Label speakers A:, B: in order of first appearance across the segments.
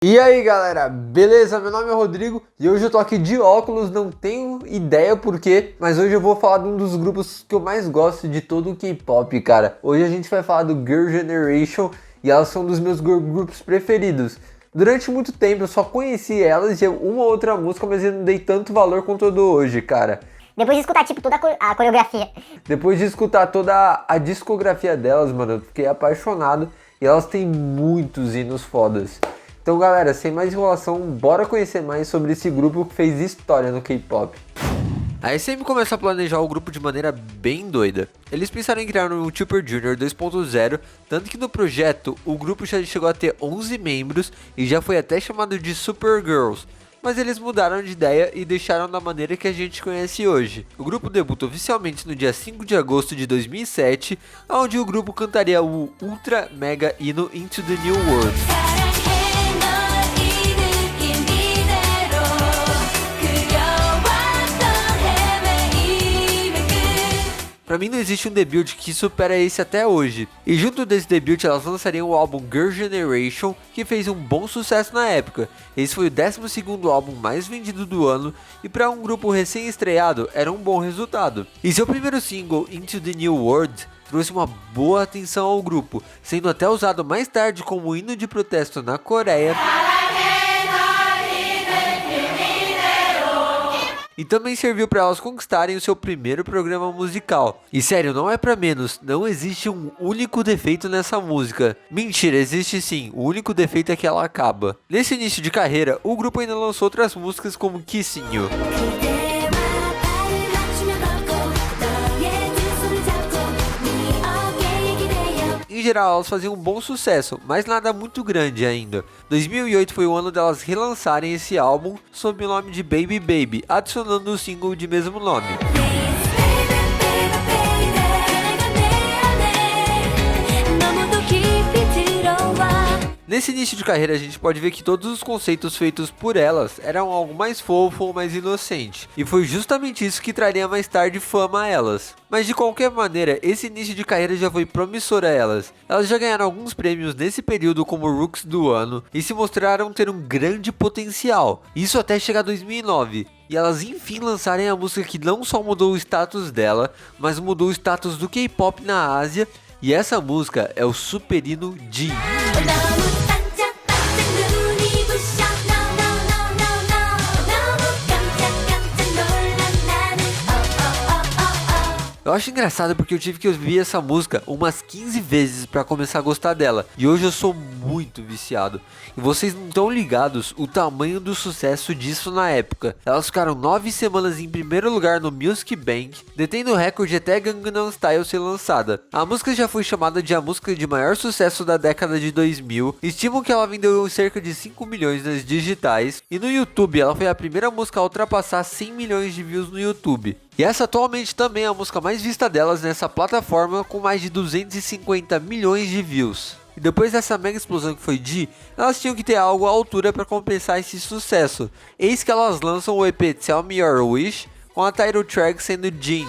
A: E aí galera, beleza? Meu nome é Rodrigo e hoje eu tô aqui de óculos, não tenho ideia por quê, mas hoje eu vou falar de um dos grupos que eu mais gosto de todo o K-pop, cara. Hoje a gente vai falar do Girl Generation e elas são dos meus grupos preferidos. Durante muito tempo eu só conheci elas e uma outra música, mas eu não dei tanto valor quanto eu dou hoje, cara.
B: Depois de escutar, tipo, toda a coreografia.
A: Depois de escutar toda a discografia delas, mano, eu fiquei apaixonado e elas têm muitos hinos fodas. Então galera, sem mais enrolação, bora conhecer mais sobre esse grupo que fez história no K-pop. A SM começou a planejar o grupo de maneira bem doida. Eles pensaram em criar um Super Junior 2.0, tanto que no projeto o grupo já chegou a ter 11 membros e já foi até chamado de Super Girls. Mas eles mudaram de ideia e deixaram da maneira que a gente conhece hoje. O grupo debutou oficialmente no dia 5 de agosto de 2007, onde o grupo cantaria o ultra mega hino Into the New World. Pra mim não existe um debut que supera esse até hoje. E junto desse debut elas lançariam o álbum Girl Generation, que fez um bom sucesso na época. Esse foi o 12º álbum mais vendido do ano e para um grupo recém-estreado era um bom resultado. E seu primeiro single, Into the New World, trouxe uma boa atenção ao grupo, sendo até usado mais tarde como hino de protesto na Coreia. E também serviu para elas conquistarem o seu primeiro programa musical. E sério, não é pra menos, não existe um único defeito nessa música. Mentira, existe sim, o único defeito é que ela acaba. Nesse início de carreira, o grupo ainda lançou outras músicas como Kissing You. Em geral, elas faziam um bom sucesso, mas nada muito grande ainda. 2008 foi o ano delas relançarem esse álbum sob o nome de Baby Baby, adicionando o single de mesmo nome. Nesse início de carreira a gente pode ver que todos os conceitos feitos por elas eram algo mais fofo ou mais inocente, e foi justamente isso que traria mais tarde fama a elas. Mas de qualquer maneira, esse início de carreira já foi promissor a elas. Elas já ganharam alguns prêmios nesse período como Rooks do ano e se mostraram ter um grande potencial, isso até chegar a 2009. E elas enfim lançarem a música que não só mudou o status dela, mas mudou o status do K-pop na Ásia, e essa música é o super hino Jin. Eu acho engraçado porque eu tive que ouvir essa música umas 15 vezes para começar a gostar dela, e hoje eu sou muito viciado. E vocês não estão ligados o tamanho do sucesso disso na época. Elas ficaram 9 semanas em primeiro lugar no Music Bank, detendo o recorde até Gangnam Style ser lançada. A música já foi chamada de a música de maior sucesso da década de 2000, estimam que ela vendeu cerca de 5 milhões nas digitais, e no YouTube ela foi a primeira música a ultrapassar 100 milhões de views no YouTube. E essa atualmente também é a música mais vista delas nessa plataforma, com mais de 250 milhões de views. E depois dessa mega explosão que foi G, elas tinham que ter algo à altura para compensar esse sucesso. Eis que elas lançam o EP Tell Me Your Wish, com a title track sendo Genie.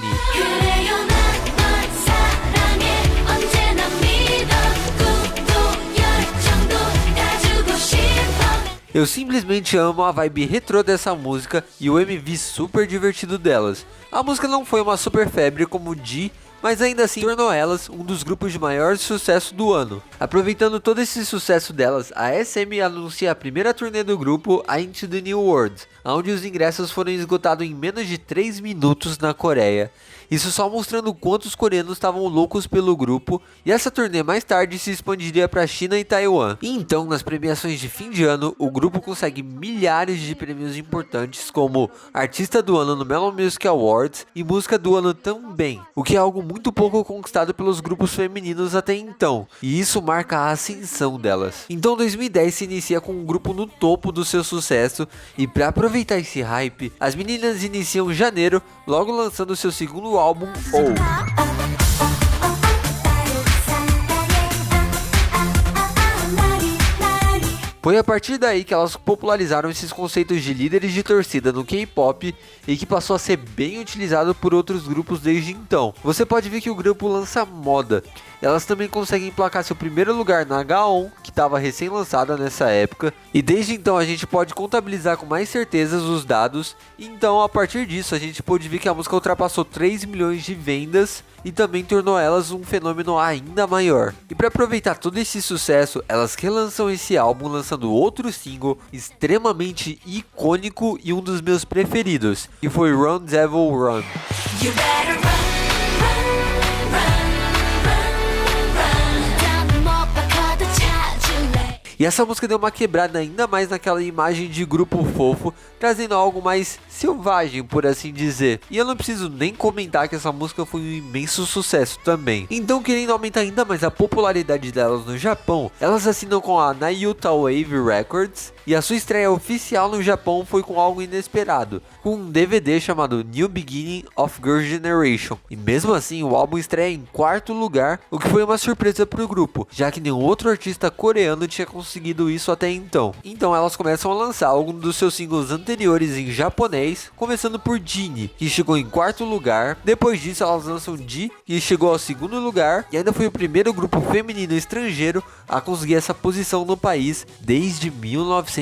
A: Eu simplesmente amo a vibe retrô dessa música e o MV super divertido delas. A música não foi uma super febre como G, mas ainda assim tornou elas um dos grupos de maior sucesso do ano. Aproveitando todo esse sucesso delas, a SM anuncia a primeira turnê do grupo, a Into the New World, onde os ingressos foram esgotados em menos de 3 minutos na Coreia. Isso só mostrando o quanto os coreanos estavam loucos pelo grupo, e essa turnê mais tarde se expandiria para China e Taiwan. E então, nas premiações de fim de ano, o grupo consegue milhares de prêmios importantes, como Artista do Ano no Melon Music Awards e Música do Ano também, o que é algo muito pouco conquistado pelos grupos femininos até então, e isso marca a ascensão delas. Então 2010 se inicia com um grupo no topo do seu sucesso, e para aproveitar esse hype, as meninas iniciam janeiro, logo lançando seu segundo álbum, O. Foi a partir daí que elas popularizaram esses conceitos de líderes de torcida no K-pop e que passou a ser bem utilizado por outros grupos desde então. Você pode ver que o grupo lança moda. Elas também conseguem emplacar seu primeiro lugar na Gaon, que estava recém-lançada nessa época, e desde então a gente pode contabilizar com mais certezas os dados. Então, a partir disso, a gente pode ver que a música ultrapassou 3 milhões de vendas e também tornou elas um fenômeno ainda maior. E para aproveitar todo esse sucesso, elas relançam esse álbum lançando outro single extremamente icônico e um dos meus preferidos, que foi Run Devil Run. You better run, run, run. E essa música deu uma quebrada ainda mais naquela imagem de grupo fofo, trazendo algo mais selvagem, por assim dizer. E eu não preciso nem comentar que essa música foi um imenso sucesso também. Então, querendo aumentar ainda mais a popularidade delas no Japão, elas assinam com a Nayuta Wave Records, e a sua estreia oficial no Japão foi com algo inesperado, com um DVD chamado New Beginning of Girl Generation. E mesmo assim, o álbum estreia em 4º lugar, o que foi uma surpresa para o grupo, já que nenhum outro artista coreano tinha conseguido isso até então. Então elas começam a lançar alguns dos seus singles anteriores em japonês, começando por Genie, que chegou em 4º lugar. Depois disso elas lançam G, que chegou ao 2º lugar, e ainda foi o primeiro grupo feminino estrangeiro a conseguir essa posição no país desde 1980.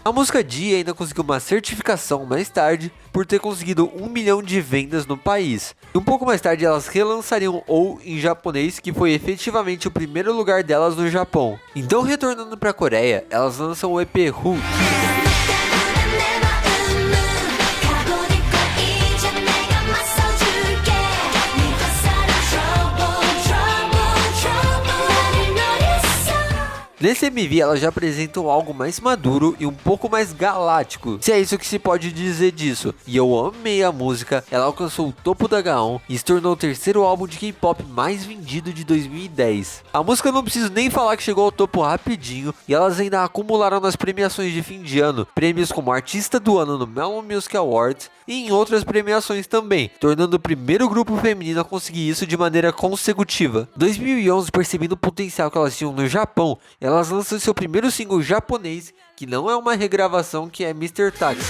A: A música G ainda conseguiu uma certificação mais tarde por ter conseguido 1 milhão de vendas no país. E um pouco mais tarde elas relançariam OU em japonês, que foi efetivamente o primeiro lugar delas no Japão. Então, retornando para a Coreia, elas lançam o EP Hoot. Nesse MV elas já apresentam algo mais maduro e um pouco mais galáctico, se é isso que se pode dizer disso. E eu amei a música, ela alcançou o topo da Gaon e se tornou o 3º álbum de K-pop mais vendido de 2010. A música eu não preciso nem falar que chegou ao topo rapidinho, e elas ainda acumularam nas premiações de fim de ano prêmios como Artista do Ano no Melon Music Awards e em outras premiações também, tornando o primeiro grupo feminino a conseguir isso de maneira consecutiva. 2011, percebendo o potencial que elas tinham no Japão, elas lançam seu primeiro single japonês, que não é uma regravação, que é Mr. Taxi.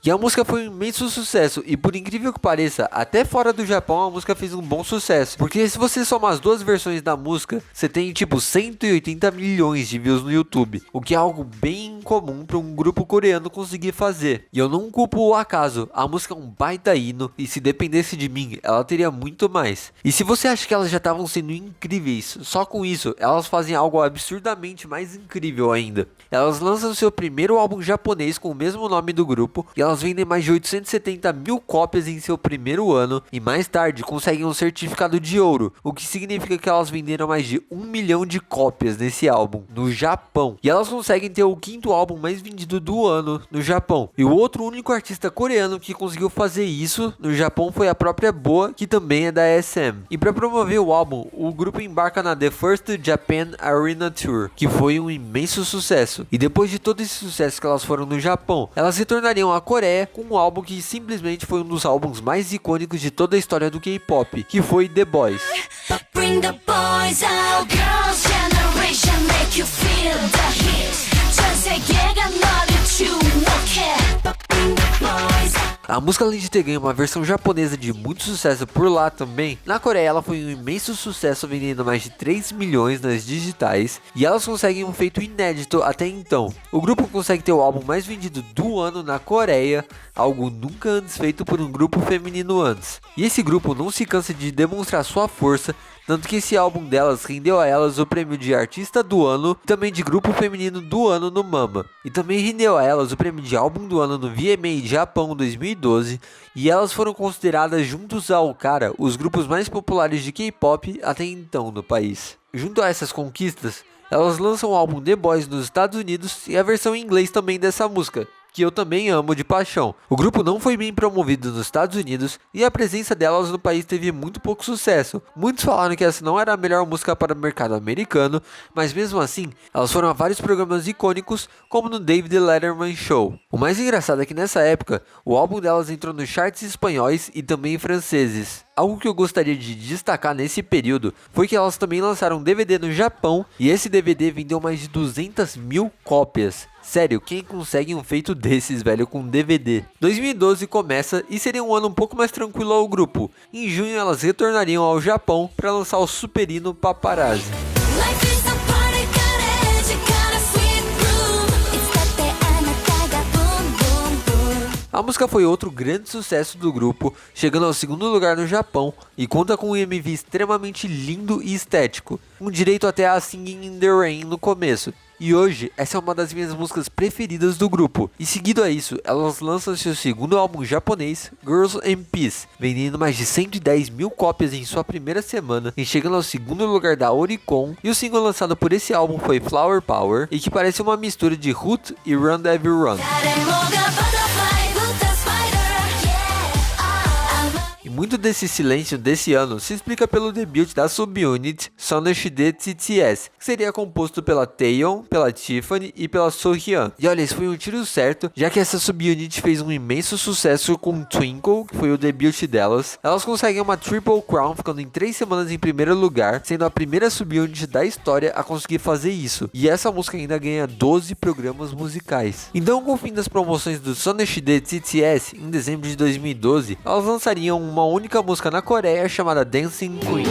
A: E a música foi um imenso sucesso, e por incrível que pareça, até fora do Japão a música fez um bom sucesso, porque se você somar as duas versões da música, você tem tipo 180 milhões de views no YouTube, o que é algo bem incomum para um grupo coreano conseguir fazer. E eu não culpo o acaso, a música é um baita hino, e se dependesse de mim, ela teria muito mais. E se você acha que elas já estavam sendo incríveis, só com isso, elas fazem algo absurdamente mais incrível ainda. Elas lançam seu primeiro álbum japonês com o mesmo nome do grupo, e elas vendem mais de 870 mil cópias em seu primeiro ano, e mais tarde conseguem um certificado de ouro, o que significa que elas venderam mais de 1 milhão de cópias nesse álbum, no Japão. E elas conseguem ter o 5º álbum mais vendido do ano no Japão. E o outro único artista coreano que conseguiu fazer isso no Japão foi a própria Boa, que também é da SM. E para promover o álbum, o grupo embarca na The First Japan Arena Tour, que foi um imenso sucesso. E depois de todo esse sucesso que elas foram no Japão, elas retornariam à Coreia com um álbum que simplesmente foi um dos álbuns mais icônicos de toda a história do K-pop, que foi The Boys. A música, além de ter ganho uma versão japonesa de muito sucesso por lá também, na Coreia ela foi um imenso sucesso, vendendo mais de 3 milhões nas digitais, e elas conseguem um feito inédito até então. O grupo consegue ter o álbum mais vendido do ano na Coreia, algo nunca antes feito por um grupo feminino antes. E esse grupo não se cansa de demonstrar sua força, tanto que esse álbum delas rendeu a elas o prêmio de Artista do Ano, e também de Grupo Feminino do Ano no Mama. E também rendeu a elas o prêmio de Álbum do Ano no VMA Japão 2012, e elas foram consideradas, juntos ao Kara, os grupos mais populares de K-pop até então no país. Junto a essas conquistas, elas lançam o álbum The Boys nos Estados Unidos e a versão em inglês também dessa música, que eu também amo de paixão. O grupo não foi bem promovido nos Estados Unidos e a presença delas no país teve muito pouco sucesso. Muitos falaram que essa não era a melhor música para o mercado americano, mas mesmo assim, elas foram a vários programas icônicos, como no David Letterman Show. O mais engraçado é que nessa época, o álbum delas entrou nos charts espanhóis e também franceses. algo que eu gostaria de destacar nesse período foi que elas também lançaram um DVD no Japão e esse DVD vendeu mais de 200 mil cópias. Sério, quem consegue um feito desses, velho, com DVD? 2012 começa e seria um ano um pouco mais tranquilo ao grupo. Em junho elas retornariam ao Japão para lançar o Superino Paparazzi. A música foi outro grande sucesso do grupo, chegando ao segundo lugar no Japão e conta com um MV extremamente lindo e estético, com direito até a Singing in the Rain no começo. E hoje, essa é uma das minhas músicas preferidas do grupo. E seguido a isso, elas lançam seu segundo álbum japonês, Girls and Peace, vendendo mais de 110 mil cópias em sua primeira semana e chegando ao segundo lugar da Oricon. E o single lançado por esse álbum foi Flower Power, e que parece uma mistura de Hoot e Run Devil Run. Muito desse silêncio desse ano se explica pelo debut da subunit Soneshide TTS, que seria composto pela Taeyeon, pela Tiffany e pela Sohyun. E olha, isso foi um tiro certo, já que essa subunit fez um imenso sucesso com Twinkle, que foi o debut delas. Elas conseguem uma Triple Crown, ficando em 3 semanas em primeiro lugar, sendo a primeira subunit da história a conseguir fazer isso. E essa música ainda ganha 12 programas musicais. Então, com o fim das promoções do Soneshide TTS, em dezembro de 2012, elas lançariam uma única música na Coreia chamada Dancing Queen.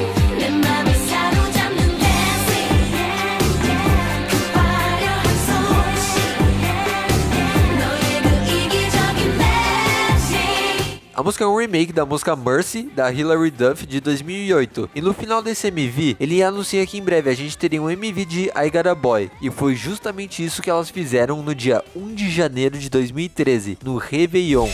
A: A música é um remake da música Mercy, da Hilary Duff, de 2008. E no final desse MV, ele anuncia que em breve a gente teria um MV de I Got a Boy. E foi justamente isso que elas fizeram no dia 1 de janeiro de 2013, no Réveillon.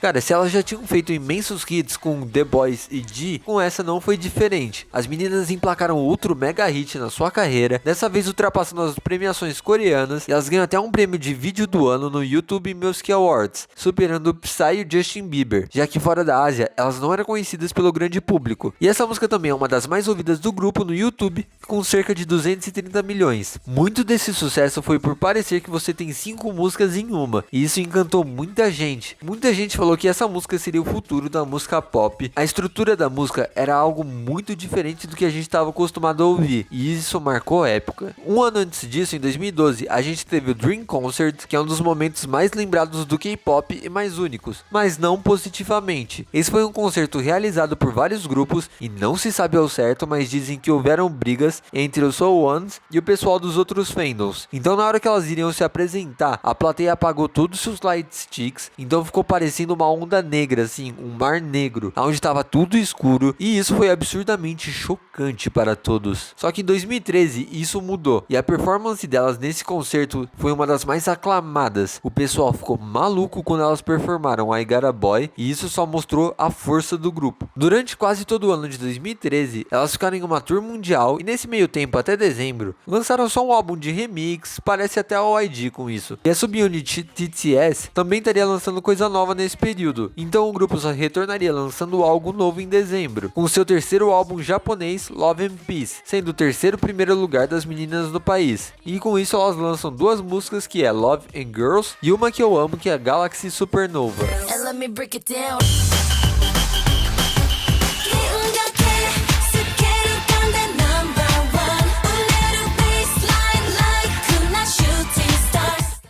A: Cara, se elas já tinham feito imensos hits com The Boys e G, com essa não foi diferente. As meninas emplacaram outro mega hit na sua carreira, dessa vez ultrapassando as premiações coreanas, e elas ganham até um prêmio de vídeo do ano no YouTube Music Awards, superando Psy e Justin Bieber, já que fora da Ásia, elas não eram conhecidas pelo grande público. E essa música também é uma das mais ouvidas do grupo no YouTube, com cerca de 230 milhões. Muito desse sucesso foi por parecer que você tem 5 músicas em uma, e isso encantou muita gente. Muita gente falou que essa música seria o futuro da música pop. A estrutura da música era algo muito diferente do que a gente estava acostumado a ouvir, e isso marcou época. Um ano antes disso, em 2012, a gente teve o Dream Concert, que é um dos momentos mais lembrados do K-pop e mais únicos, mas não positivamente. Esse foi um concerto realizado por vários grupos e não se sabe ao certo, mas dizem que houveram brigas entre os Soul Ones e o pessoal dos outros fandoms. Então na hora que elas iriam se apresentar, a plateia apagou todos os seus light sticks, então ficou parecendo uma onda negra, assim, um mar negro, onde estava tudo escuro, e isso foi absurdamente chocante para todos. Só que em 2013 isso mudou, e a performance delas nesse concerto foi uma das mais aclamadas. O pessoal ficou maluco quando elas performaram I Got a Boy, e isso só mostrou a força do grupo. Durante quase todo o ano de 2013, elas ficaram em uma tour mundial, e nesse meio tempo, até dezembro, lançaram só um álbum de remix, parece até a YG com isso. E a subunit TTS também estaria lançando coisa nova nesse período, então o grupo só retornaria lançando algo novo em dezembro, com seu terceiro álbum japonês, Love and Peace, sendo o terceiro primeiro lugar das meninas no país. E com isso elas lançam 2 músicas, que é Love and Girls, e uma que eu amo, que é Galaxy Supernova.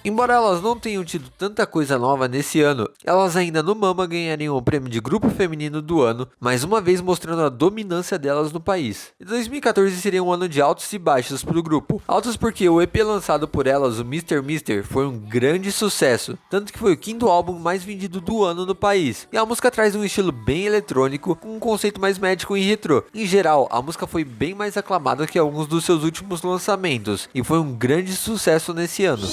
A: Embora elas não tenham tido tanta coisa nova nesse ano, elas ainda no Mama ganhariam o prêmio de grupo feminino do ano, mais uma vez mostrando a dominância delas no país. E 2014 seria um ano de altos e baixos para o grupo. Altos porque o EP lançado por elas, o Mr. Mister, foi um grande sucesso, tanto que foi o 5º álbum mais vendido do ano no país. E a música traz um estilo bem eletrônico, com um conceito mais médico e retrô. Em geral, a música foi bem mais aclamada que alguns dos seus últimos lançamentos, e foi um grande sucesso nesse ano.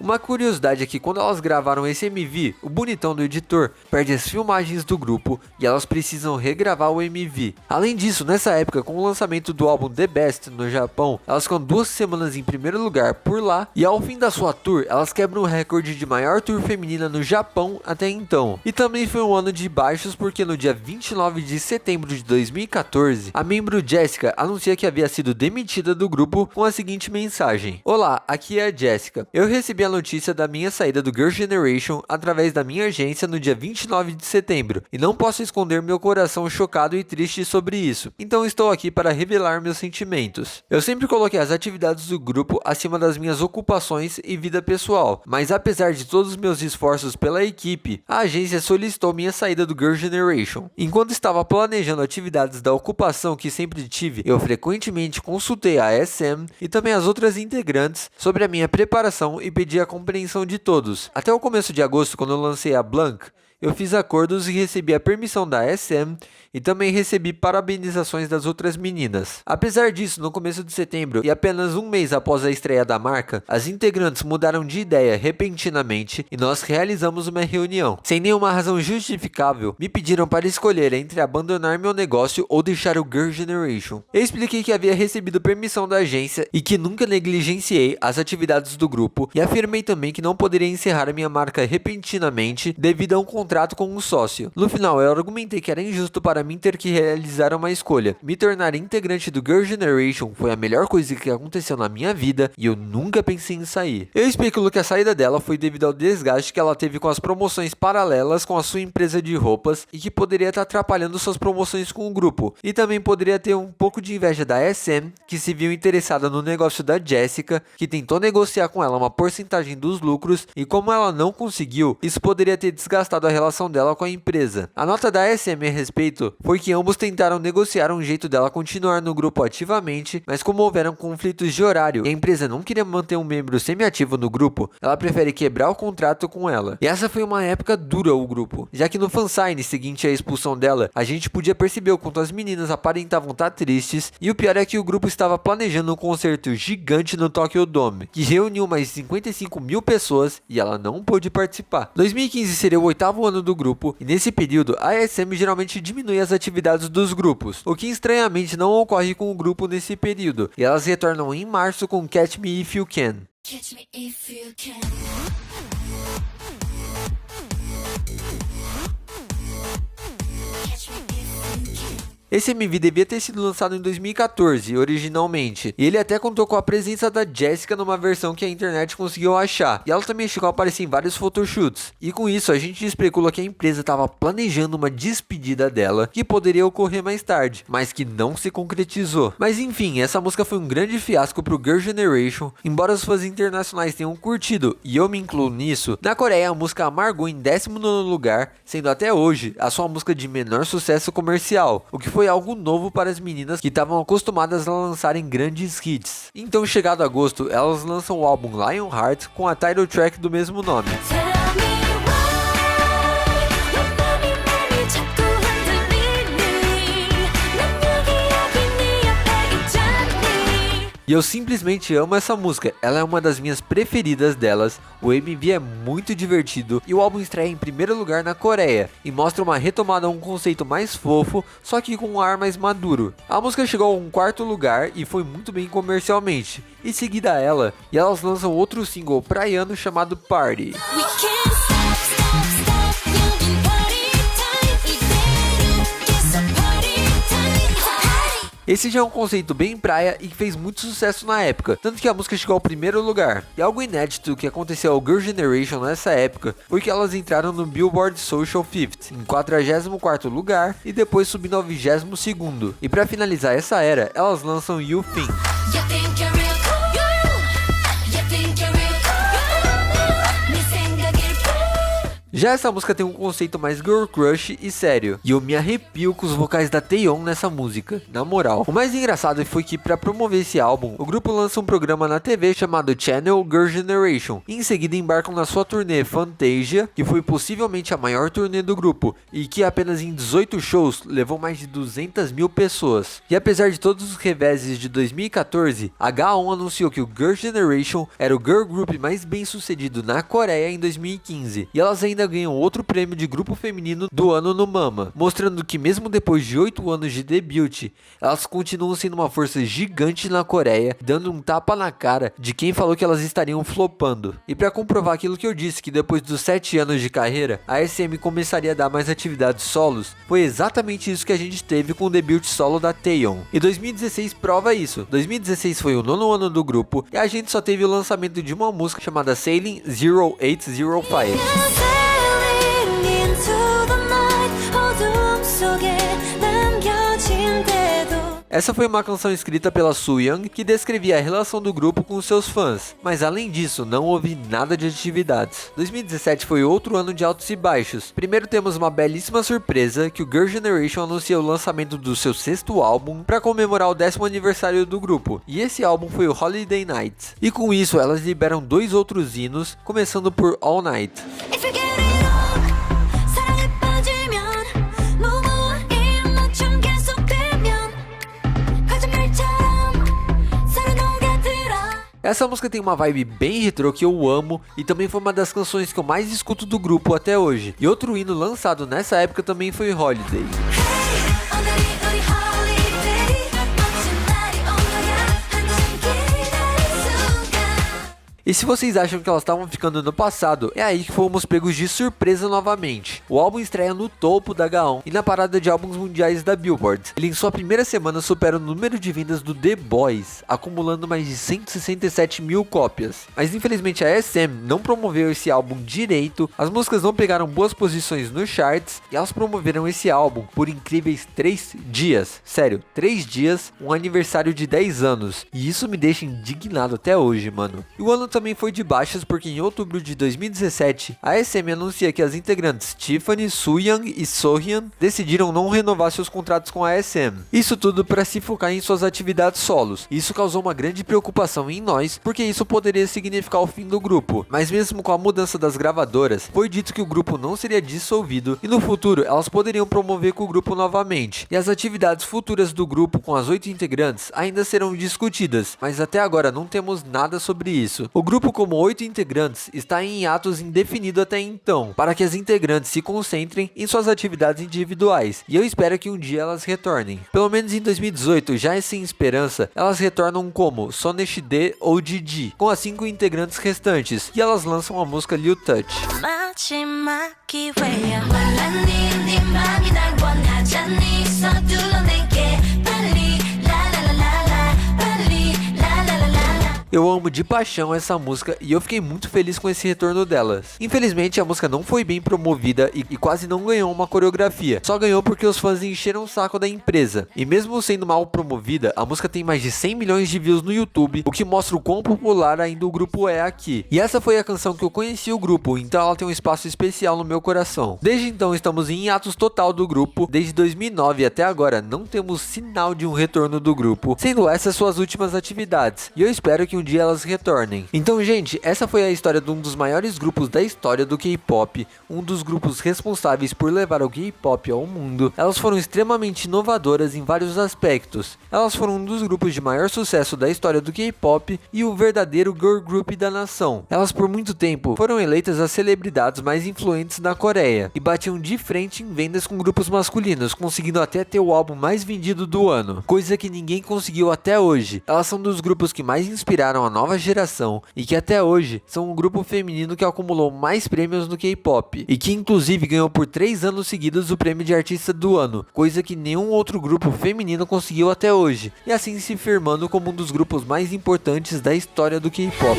A: Uma curiosidade é que quando elas gravaram esse MV, o bonitão do editor perde as filmagens do grupo e elas precisam regravar o MV. Além disso, nessa época, com o lançamento do álbum The Best no Japão, elas ficam 2 semanas em primeiro lugar por lá e ao fim da sua tour, elas quebram o recorde de maior tour feminina no Japão até então. E também foi um ano de baixos porque no dia 29 de setembro de 2014, a membro Jessica anuncia que havia sido demitida do grupo com a seguinte mensagem: Olá, aqui é a Jessica. Eu recebi a notícia da minha saída do Girl Generation através da minha agência no dia 29 de setembro e não posso esconder meu coração chocado e triste sobre isso. Então estou aqui para revelar meus sentimentos. Eu sempre coloquei as atividades do grupo acima das minhas ocupações e vida pessoal, mas apesar de todos os meus esforços pela equipe, a agência solicitou minha saída do Girl Generation. Enquanto estava planejando atividades da ocupação que sempre tive, eu frequentemente consultei a SM e também as outras integrantes sobre a minha preparação e pedi a compreensão de todos. Até o começo de agosto, quando eu lancei a Blank, eu fiz acordos e recebi a permissão da SM e também recebi parabenizações das outras meninas. Apesar disso, no começo de setembro e apenas um mês após a estreia da marca, as integrantes mudaram de ideia repentinamente e nós realizamos uma reunião. Sem nenhuma razão justificável, me pediram para escolher entre abandonar meu negócio ou deixar o Girl Generation. Eu expliquei que havia recebido permissão da agência e que nunca negligenciei as atividades do grupo e afirmei também que não poderia encerrar a minha marca repentinamente devido a um contrato com um sócio. No final, eu argumentei que era injusto para mim ter que realizar uma escolha. Me tornar integrante do Girl Generation foi a melhor coisa que aconteceu na minha vida e eu nunca pensei em sair. Eu especulo que a saída dela foi devido ao desgaste que ela teve com as promoções paralelas com a sua empresa de roupas e que poderia estar atrapalhando suas promoções com o grupo. E também poderia ter um pouco de inveja da SM, que se viu interessada no negócio da Jessica, que tentou negociar com ela uma porcentagem dos lucros e como ela não conseguiu, isso poderia ter desgastado a relação dela com a empresa. A nota da SM a respeito foi que ambos tentaram negociar um jeito dela continuar no grupo ativamente, mas como houveram conflitos de horário e a empresa não queria manter um membro semi-ativo no grupo, ela prefere quebrar o contrato com ela. E essa foi uma época dura ao grupo, já que no fansign seguinte à expulsão dela, a gente podia perceber o quanto as meninas aparentavam estar tristes, e o pior é que o grupo estava planejando um concerto gigante no Tokyo Dome, que reuniu mais de 55 mil pessoas e ela não pôde participar. 2015 seria o 8º ano do grupo, e nesse período a SM geralmente diminui as atividades dos grupos, o que estranhamente não ocorre com o grupo nesse período, e elas retornam em março com Catch Me If You Can.
C: Catch me if you can. Catch me if you can.
A: Esse MV devia ter sido lançado em 2014, originalmente, e ele até contou com a presença da Jessica numa versão que a internet conseguiu achar, e ela também chegou a aparecer em vários photoshoots, e com isso a gente especula que a empresa estava planejando uma despedida dela, que poderia ocorrer mais tarde, mas que não se concretizou. Mas enfim, essa música foi um grande fiasco pro Girl Generation, embora os fãs internacionais tenham curtido, e eu me incluo nisso. Na Coreia a música amargou em 19º lugar, sendo até hoje a sua música de menor sucesso comercial, o que foi algo novo para as meninas que estavam acostumadas a lançarem grandes hits. Então, chegado agosto, elas lançam o álbum Lionheart com a title track do mesmo nome.
C: Tell me why 맘이 자꾸 흔들리니 난 여기 네 옆에 있잖니.
A: E eu simplesmente amo essa música, ela é uma das minhas preferidas delas, o MV é muito divertido e o álbum estreia em primeiro lugar na Coreia e mostra uma retomada a um conceito mais fofo, só que com um ar mais maduro. A música chegou a um 4º lugar e foi muito bem comercialmente, e seguida a ela, e elas lançam outro single praiano chamado Party.
C: We can't stop, stop, stop. 여긴 party time. 이대로 계속 party time. Party.
A: Esse já é um conceito bem praia e que fez muito sucesso na época, tanto que a música chegou ao 1º lugar. E algo inédito que aconteceu ao Girl Generation nessa época foi que elas entraram no Billboard Social 50 em 44º lugar e depois subindo ao 22º. E para finalizar essa era, elas lançam You Think.
C: You think you're real cool. You think you're real cool. 네 생각일 뿐.
A: Já essa música tem um conceito mais girl crush e sério, e eu me arrepio com os vocais da Taeyeon nessa música, na moral. O mais engraçado foi que para promover esse álbum, o grupo lança um programa na TV chamado Channel Girl Generation, e em seguida embarcam na sua turnê Fantasia, que foi possivelmente a maior turnê do grupo, e que apenas em 18 shows levou mais de 200 mil pessoas. E apesar de todos os reveses de 2014, a Gaon anunciou que o Girl Generation era o girl group mais bem sucedido na Coreia em 2015, e elas ainda ganham outro prêmio de grupo feminino do ano no Mama, mostrando que mesmo depois de 8 anos de debut, elas continuam sendo uma força gigante na Coreia, dando um tapa na cara de quem falou que elas estariam flopando. E para comprovar aquilo que eu disse, que depois dos 7 anos de carreira, a SM começaria a dar mais atividades solos, foi exatamente isso que a gente teve com o debut solo da Taeyeon. E 2016 prova isso. 2016 foi o 9º ano do grupo e a gente só teve o lançamento de uma música chamada Sailing 0805.
C: Sailing into the night, 어둠 속에 남겨진대도.
A: Essa foi uma canção escrita pela Sooyoung que descrevia a relação do grupo com seus fãs, mas além disso não houve nada de atividades. 2017 foi outro ano de altos e baixos. Primeiro temos uma belíssima surpresa que o Girl Generation anuncia o lançamento do seu 6º álbum para comemorar o 10º aniversário do grupo, e esse álbum foi o Holiday Night. E com isso elas liberam 2 outros hinos, começando por All Night.
C: If you get it wrong, 사랑에 빠지면 무모한 입맞춤 계속되면 가정일처럼 서로 녹아들어.
A: Essa música tem uma vibe bem retrô que eu amo e também foi uma das canções que eu mais escuto do grupo até hoje. E outro hino lançado nessa época também foi Holiday.
C: 오늘이 우리 holiday 멋진 날이 온 거야 한참 기다린 순간.
A: E se vocês acham que elas estavam ficando no passado, é aí que fomos pegos de surpresa novamente. O álbum estreia no topo da Gaon e na parada de álbuns mundiais da Billboard. Ele em sua primeira semana supera o número de vendas do The Boys, acumulando mais de 167 mil cópias. Mas infelizmente a SM não promoveu esse álbum direito, as músicas não pegaram boas posições nos charts e elas promoveram esse álbum por incríveis 3 dias. Sério, 3 dias, um aniversário de 10 anos. E isso me deixa indignado até hoje, mano. E o ano também foi de baixas porque em outubro de 2017, a SM anuncia que as integrantes Tiffany, Sooyoung e Sohyun decidiram não renovar seus contratos com a SM. Isso tudo para se focar em suas atividades solos. Isso causou uma grande preocupação em nós, porque isso poderia significar o fim do grupo. Mas mesmo com a mudança das gravadoras, foi dito que o grupo não seria dissolvido e no futuro elas poderiam promover com o grupo novamente. E as atividades futuras do grupo com as 8 integrantes ainda serão discutidas, mas até agora não temos nada sobre isso. O grupo como 8 integrantes está em hiatos indefinido até então, para que as integrantes se concentrem em suas atividades individuais, e eu espero que um dia elas retornem. Pelo menos em 2018, já sem esperança, elas retornam como Soneshide ou Gigi, com as 5 integrantes restantes, e elas lançam a música Liu Touch.
C: 마지막 기회야 원하니 네 맘이 날 원하잖니 서둘러 내게 빨리 라라라라라 빨리 라라라라라.
A: Eu amo de paixão essa música e eu fiquei muito feliz com esse retorno delas. Infelizmente a música não foi bem promovida e quase não ganhou uma coreografia, só ganhou porque os fãs encheram o saco da empresa. E mesmo sendo mal promovida, a música tem mais de 100 milhões de views no YouTube, o que mostra o quão popular ainda o grupo é aqui. E essa foi a canção que eu conheci o grupo, então ela tem um espaço especial no meu coração. Desde então estamos em hiatus total do grupo, desde 2009 até agora não temos sinal de um retorno do grupo, sendo essas suas últimas atividades, e eu espero que um dia elas retornem. Então gente, essa foi a história de um dos maiores grupos da história do K-pop, um dos grupos responsáveis por levar o K-pop ao mundo. Elas foram extremamente inovadoras em vários aspectos. Elas foram um dos grupos de maior sucesso da história do K-pop e o verdadeiro girl group da nação. Elas por muito tempo foram eleitas as celebridades mais influentes da Coreia e batiam de frente em vendas com grupos masculinos, conseguindo até ter o álbum mais vendido do ano, coisa que ninguém conseguiu até hoje. Elas são dos grupos que mais inspiraram a nova geração e que até hoje são um grupo feminino que acumulou mais prêmios no K-pop e que inclusive ganhou por 3 anos seguidos o prêmio de artista do ano, coisa que nenhum outro grupo feminino conseguiu até hoje, e assim se firmando como um dos grupos mais importantes da história do K-pop.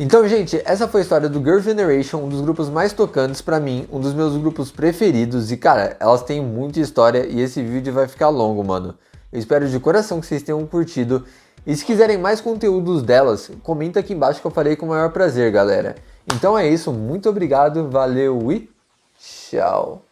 A: Então, gente, essa foi a história do Girl Generation, um dos grupos mais tocantes pra mim, um dos meus grupos preferidos. E, cara, elas têm muita história e esse vídeo vai ficar longo, mano. Eu espero de coração que vocês tenham curtido. E se quiserem mais conteúdos delas, comenta aqui embaixo que eu farei com o maior prazer, galera. Então é isso, muito obrigado, valeu e tchau!